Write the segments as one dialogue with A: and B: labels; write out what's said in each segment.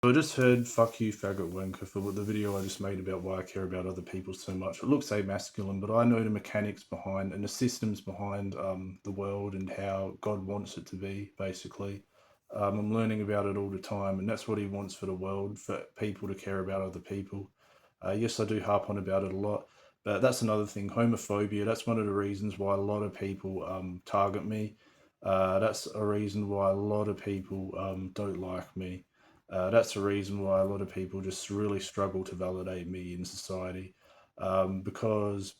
A: So I just heard "fuck you, faggot wanker" for the video I just made about why I care about other people so much. It looks a masculine, but I know the mechanics behind and the systems behind the world and how God wants it to be. Basically, I'm learning about it all the time, and that's what He wants for the world, for people to care about other people. Yes, I do harp on about it a lot, but that's another thing. Homophobia. That's one of the reasons why a lot of people target me. That's a reason why a lot of people don't like me. That's the reason why a lot of people just really struggle to validate me in society. Because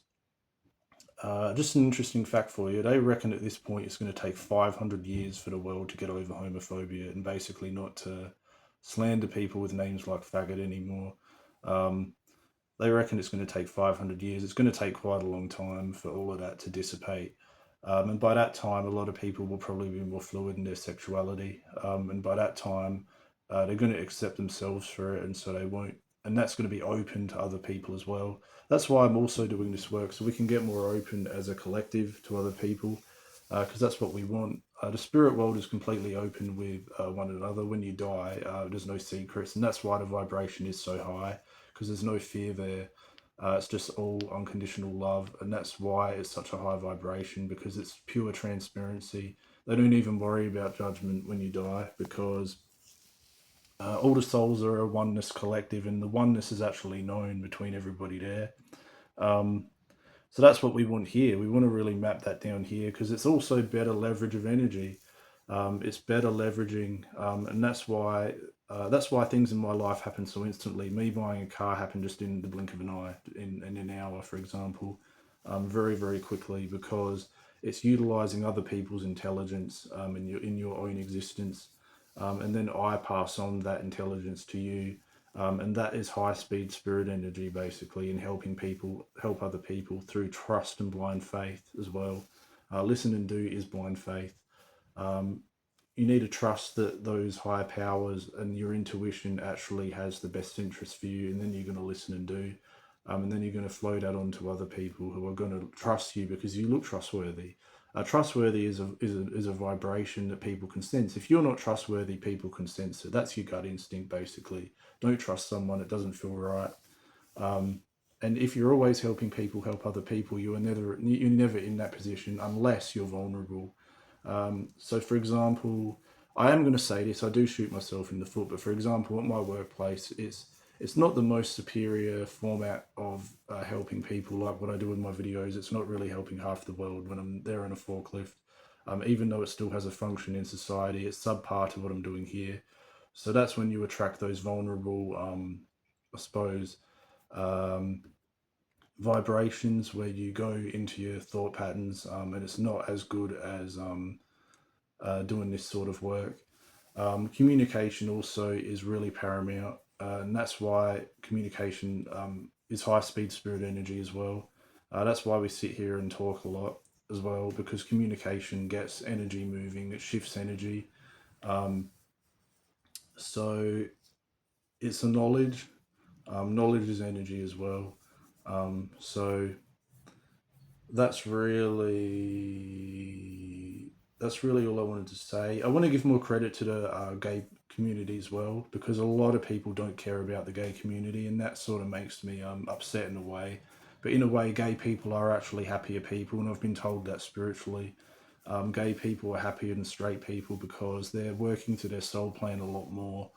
A: just an interesting fact for you, they reckon at this point it's going to take 500 years for the world to get over homophobia and basically not to slander people with names like faggot anymore. Um, they reckon it's going to take 500 years. It's going to take quite a long time for all of that to dissipate. And by that time, a lot of people will probably be more fluid in their sexuality. And by that time, they're going to accept themselves for it. And so they won't, and that's going to be open to other people as well. That's why I'm also doing this work, so we can get more open as a collective to other people, because that's what we want. The spirit world is completely open with one another. When you die, there's no secrets, and that's why the vibration is so high, because there's no fear there. It's just all unconditional love, and that's why it's such a high vibration, because it's pure transparency. They don't even worry about judgment when you die, because all the souls are a oneness collective, and the oneness is actually known between everybody there. Um, so that's what we want here. We want to really map that down here, because it's also better leverage of energy. It's better leveraging, and that's why things in my life happen so instantly. Me buying a car happened just in the blink of an eye, in an hour, for example, very very quickly, because it's utilizing other people's intelligence in your own existence, and then I pass on that intelligence to you, and that is high speed spirit energy, basically, in helping people help other people through trust and blind faith as well. Listen and do is blind faith. Um, you need to trust that those higher powers and your intuition actually has the best interest for you, and then you're going to listen and do. And then you're going to flow that on to other people who are going to trust you because you look trustworthy. Trustworthy is a vibration that people can sense. If you're not trustworthy, people can sense it. That's your gut instinct, basically. Don't trust someone; it doesn't feel right. Um, and if you're always helping people help other people, you're never in that position unless you're vulnerable. So, for example, I am going to say this. I do shoot myself in the foot, but for example, at my workplace, it's not the most superior format of helping people like what I do in my videos. It's not really helping half the world when I'm there in a forklift. Even though it still has a function in society, it's subpar to what I'm doing here. So that's when you attract those vulnerable, I suppose, um, vibrations where you go into your thought patterns, and it's not as good as doing this sort of work. Communication also is really paramount, and that's why communication is high speed spirit energy as well. That's why we sit here and talk a lot as well, because communication gets energy moving, it shifts energy. Um, so it's a knowledge. Knowledge is energy as well. So that's really all I wanted to say. I want to give more credit to the gay community as well, because a lot of people don't care about the gay community, and that sort of makes me upset in a way. But in a way, gay people are actually happier people, and I've been told that spiritually. Gay people are happier than straight people because they're working to their soul plan a lot more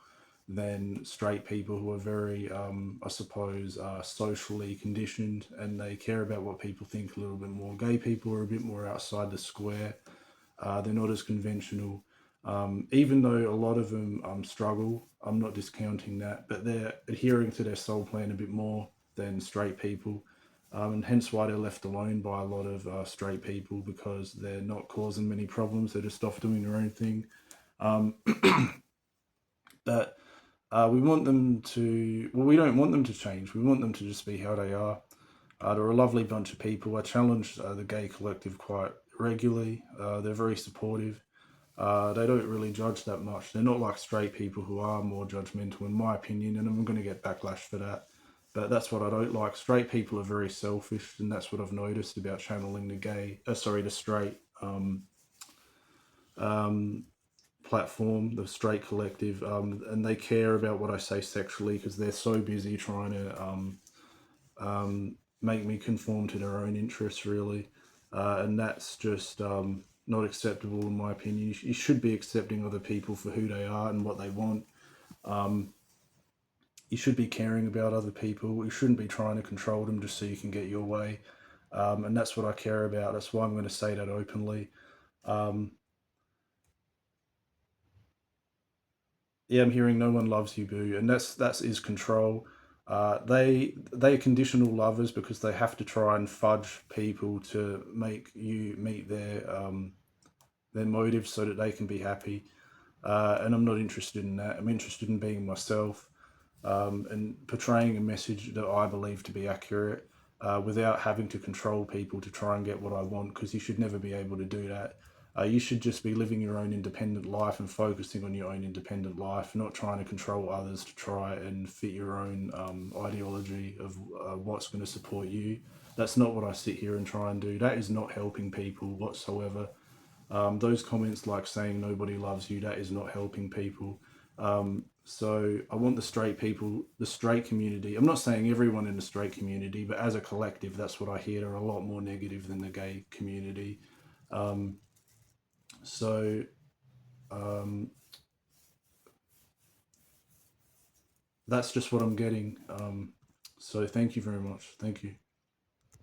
A: than straight people who are very, I suppose, socially conditioned, and they care about what people think a little bit more. Gay people are a bit more outside the square. They're not as conventional. Even though a lot of them struggle, I'm not discounting that, but they're adhering to their soul plan a bit more than straight people. And hence why they're left alone by a lot of straight people, because they're not causing many problems. They're just off doing their own thing. Um, but we want them to, well, we don't want them to change. We want them to just be how they are. They're a lovely bunch of people. I challenge the gay collective quite regularly. They're very supportive. They don't really judge that much. They're not like straight people who are more judgmental, in my opinion, and I'm going to get backlash for that. But that's what I don't like. Straight people are very selfish, and that's what I've noticed about channeling the straight. Um, platform, the Straight Collective, and they care about what I say sexually because they're so busy trying to make me conform to their own interests, really. And that's just not acceptable, in my opinion. You should be accepting other people for who they are and what they want. You should be caring about other people. You shouldn't be trying to control them just so you can get your way. And that's what I care about. That's why I'm going to say that openly. Um, yeah, I'm hearing no one loves you, boo, and that's is control. They are conditional lovers because they have to try and fudge people to make you meet their motives so that they can be happy. And I'm not interested in that. I'm interested in being myself, and portraying a message that I believe to be accurate, without having to control people to try and get what I want, because you should never be able to do that. You should just be living your own independent life and focusing on your own independent life, not trying to control others to try and fit your own ideology of what's going to support you. That's not what I sit here and try and do. That is not helping people whatsoever. Those comments like saying nobody loves you, that is not helping people. So I want the straight people, the straight community. I'm not saying everyone in the straight community, but as a collective, that's what I hear are a lot more negative than the gay community. Um, so um, that's just what I'm getting. So thank you very much. Thank you.